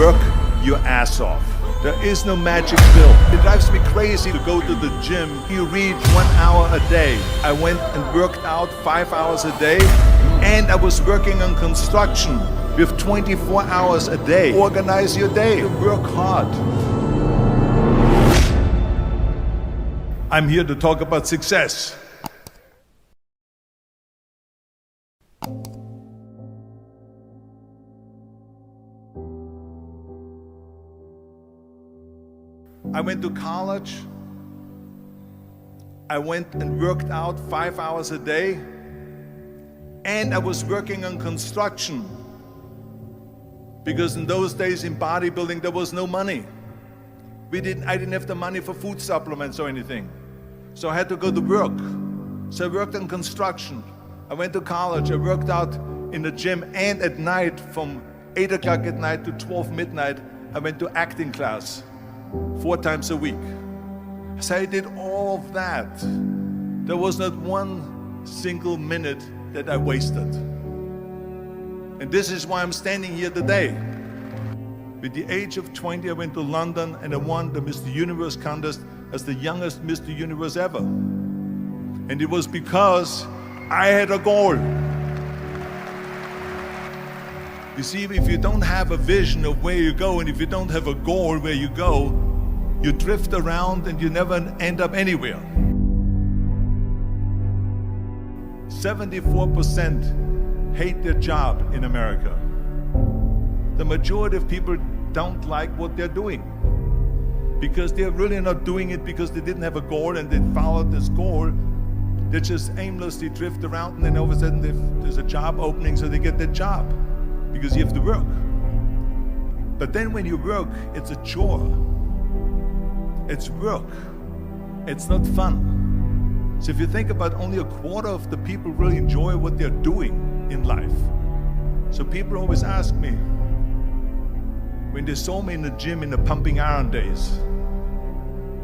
Work your ass off. There is no magic pill. It drives me crazy to go to the gym. You read 1 hour a day. I went and worked out 5 hours a day, and I was working on construction with 24 hours a day. Organize your day. Work hard. I'm here to talk about success. I went to college. I went and worked out 5 hours a day, and I was working on construction because in those days in bodybuilding there was no money. I didn't have the money for food supplements or anything, so I had to go to work. So I worked on construction. I went to college. I worked out in the gym, and at night from 8 o'clock at night to 12 midnight I went to acting class 4 times a week. So I did all of that. There was not one single minute that I wasted. And this is why I'm standing here today. With the age of 20, I went to London and I won the Mr. Universe contest as the youngest Mr. Universe ever. And it was because I had a goal. You see, if you don't have a vision of where you go, and if you don't have a goal where you go, you drift around and you never end up anywhere. 74% hate their job in America. The majority of people don't like what they're doing because they're really not doing it because they didn't have a goal and they followed this goal. They just aimlessly drift around, and then all of a sudden there's a job opening, so they get that job because you have to work. But then when you work, it's a chore. It's work. It's not fun. So if you think about, only a quarter of the people really enjoy what they're doing in life. So people always ask me, when they saw me in the gym in the pumping iron days,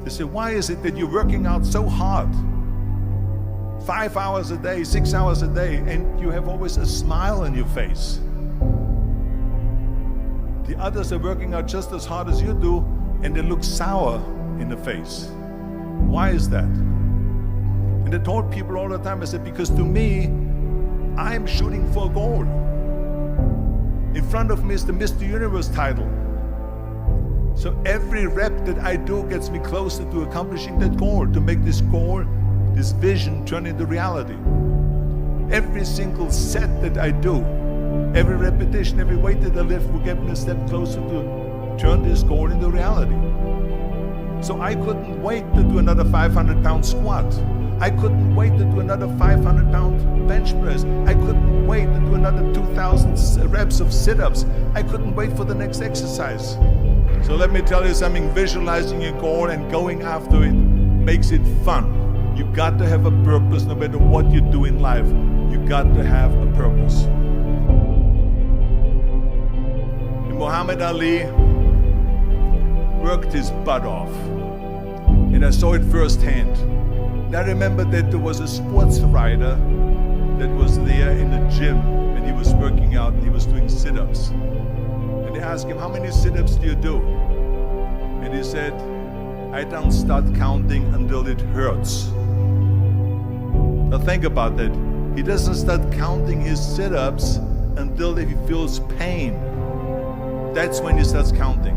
they say, why is it that you're working out so hard? 5 hours a day, 6 hours a day, and you have always a smile on your face. The others are working out just as hard as you do, and they look sour in the face. Why is that? And I told people all the time, I said, because to me, I'm shooting for a goal. In front of me is the Mr. Universe title. So every rep that I do gets me closer to accomplishing that goal, to make this goal, this vision, turn into reality. Every single set that I do, every repetition, every weight that I lift will get me a step closer to turn this goal into reality. So I couldn't wait to do another 500-pound squat. I couldn't wait to do another 500-pound bench press. I couldn't wait to do another 2,000 reps of sit-ups. I couldn't wait for the next exercise. So let me tell you something, visualizing your goal and going after it makes it fun. You got to have a purpose no matter what you do in life. You got to have a purpose. And Muhammad Ali worked his butt off, and I saw it firsthand. And I remember that there was a sports writer that was there in the gym when he was working out and he was doing sit-ups. And they asked him, how many sit-ups do you do? And he said, I don't start counting until it hurts. Now think about that. He doesn't start counting his sit-ups until he feels pain. That's when he starts counting.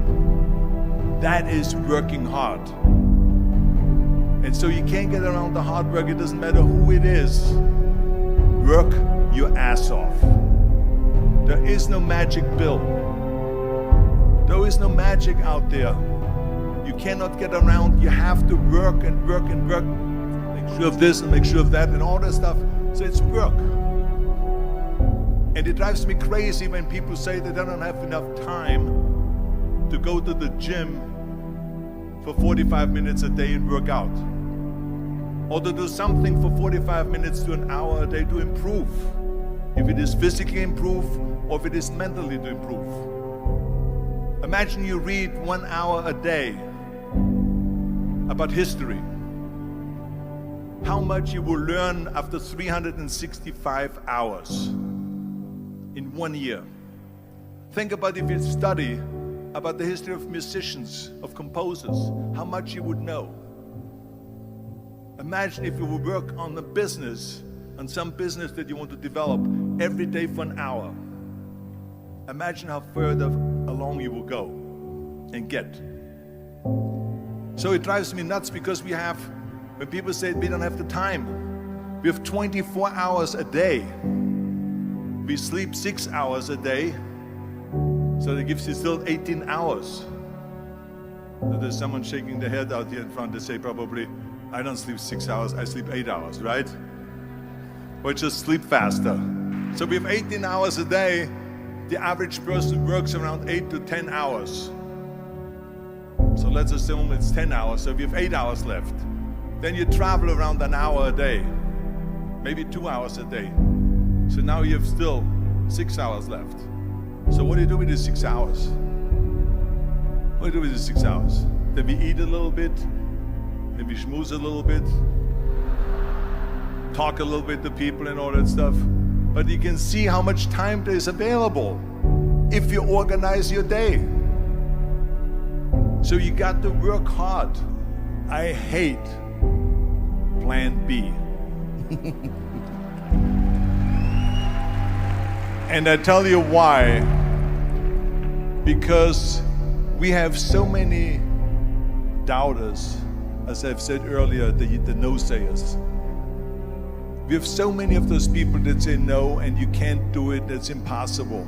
That is working hard. And so you can't get around the hard work. It doesn't matter who it is. Work your ass off. There is no magic pill. There is no magic out there. You cannot get around. You have to work and work and work. Make sure of this and make sure of that and all that stuff. So it's work. And it drives me crazy when people say that they don't have enough time to go to the gym for 45 minutes a day and work out, or to do something for 45 minutes to an hour a day to improve, if it is physically improve or if it is mentally to improve. Imagine you read 1 hour a day about history. How much you will learn after 365 hours in 1 year. Think about if you study about the history of musicians, of composers, how much you would know. Imagine if you would work on a business, on some business that you want to develop every day for an hour. Imagine how further along you will go and get. So it drives me nuts because when people say we don't have the time, we have 24 hours a day. We sleep 6 hours a day, so that gives you still 18 hours. So there's someone shaking their head out here in front. They say probably, I don't sleep 6 hours, I sleep 8 hours, right? Or just sleep faster. So we have 18 hours a day. The average person works around 8 to 10 hours. So let's assume it's 10 hours, so we have 8 hours left. Then you travel around an hour a day, maybe 2 hours a day. So now you have still 6 hours left. So what do you do with these 6 hours? What do you do with these 6 hours? Then we eat a little bit, then we schmooze a little bit, talk a little bit to people and all that stuff. But you can see how much time there is available if you organize your day. So you got to work hard. I hate plan B. And I tell you why. Because we have so many doubters, as I've said earlier, the no-sayers. We have so many of those people that say no and you can't do it, it's impossible.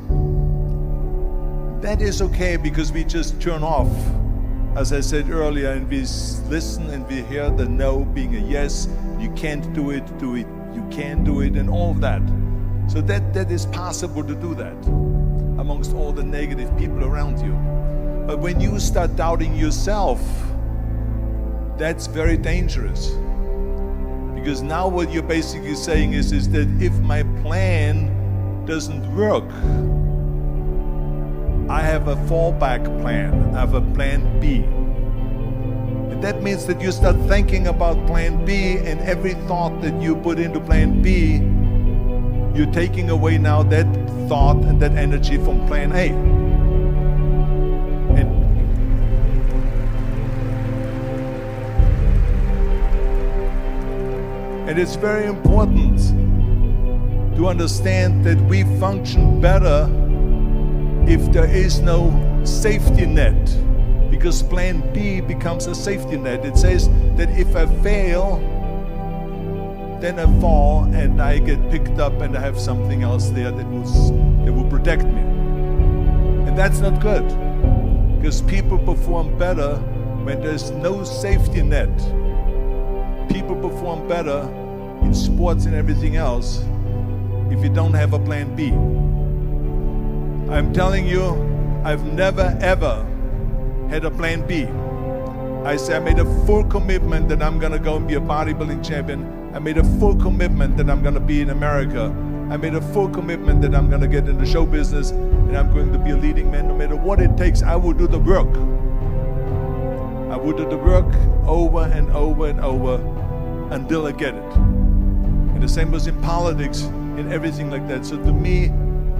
That is okay because we just turn off, as I said earlier, and we listen and we hear the no being a yes. You can't do it, you can do it, and all of that. So that is possible to do that amongst all the negative people around you. But when you start doubting yourself, that's very dangerous. Because now what you're basically saying is that if my plan doesn't work, I have a fallback plan, I have a plan B. And that means that you start thinking about plan B, and every thought that you put into plan B, you're taking away now that thought and that energy from plan A. And it's very important to understand that we function better if there is no safety net, because plan B becomes a safety net. It says that if I fail, then I fall and I get picked up and I have something else there that will protect me. And that's not good, because people perform better when there's no safety net. People perform better in sports and everything else if you don't have a plan B. I'm telling you, I've never ever had a plan B. I made a full commitment that I'm gonna go and be a bodybuilding champion. I made a full commitment that I'm gonna be in America. I made a full commitment that I'm gonna get in the show business and I'm going to be a leading man. No matter what it takes, I will do the work. I will do the work over and over and over until I get it. And the same was in politics and everything like that. So to me,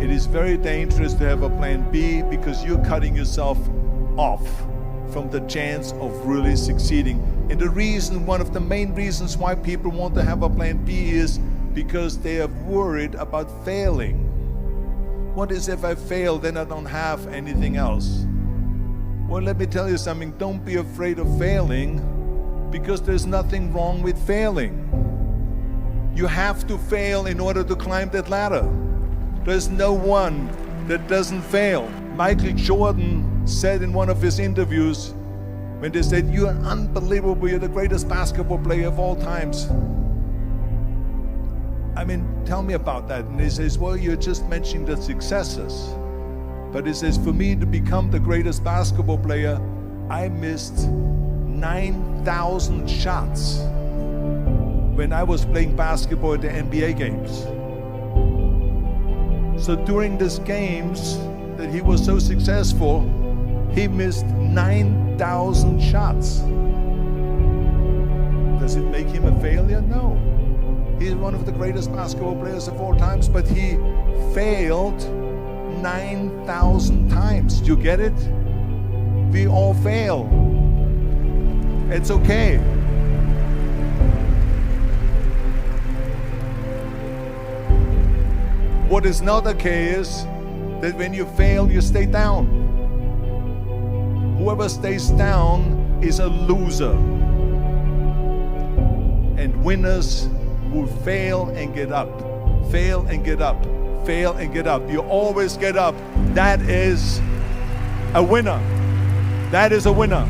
it is very dangerous to have a plan B, because you're cutting yourself off from the chance of really succeeding. And the reason, one of the main reasons why people want to have a plan B is because they are worried about failing. What is if I fail, then I don't have anything else? Well, let me tell you something, don't be afraid of failing, because there's nothing wrong with failing. You have to fail in order to climb that ladder. There's no one that doesn't fail. Michael Jordan said in one of his interviews, when they said, "You're unbelievable, you're the greatest basketball player of all times." I mean, tell me about that. And he says, well, you're just mentioning the successes. But he says, for me to become the greatest basketball player, I missed 9,000 shots when I was playing basketball at the NBA games. So during these games that he was so successful, he missed 9,000 shots. Does it make him a failure? No. He's one of the greatest basketball players of all times, but he failed 9,000 times. Do you get it? We all fail. It's okay. What is not okay is that when you fail, you stay down. Whoever stays down is a loser. And winners will fail and get up, fail and get up, fail and get up. You always get up. That is a winner. That is a winner.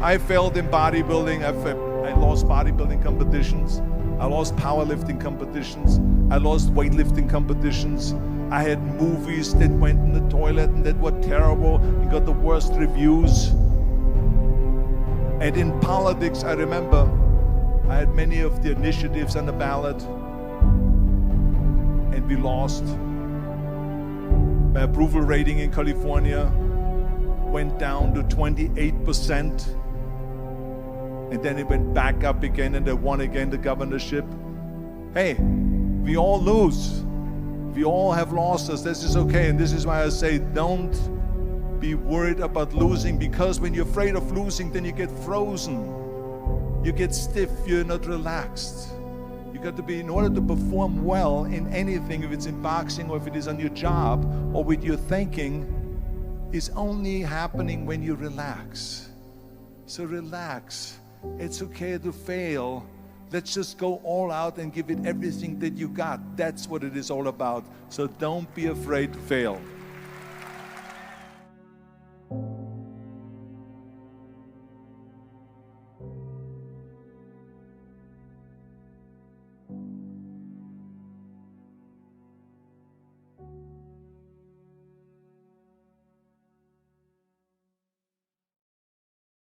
I failed in bodybuilding. I lost bodybuilding competitions. I lost powerlifting competitions. I lost weightlifting competitions. I had movies that went in the toilet and that were terrible and got the worst reviews. And in politics, I remember I had many of the initiatives on the ballot, and we lost. My approval rating in California went down to 28%. And then it went back up again, and they won again the governorship. Hey, we all lose. We all have losses. This is okay. And this is why I say don't be worried about losing, because when you're afraid of losing, then you get frozen. You get stiff. You're not relaxed. You got to be, in order to perform well in anything, if it's in boxing or if it is on your job or with your thinking, is only happening when you relax. So relax. It's okay to fail. Let's just go all out and give it everything that you got. That's what it is all about. So don't be afraid to fail.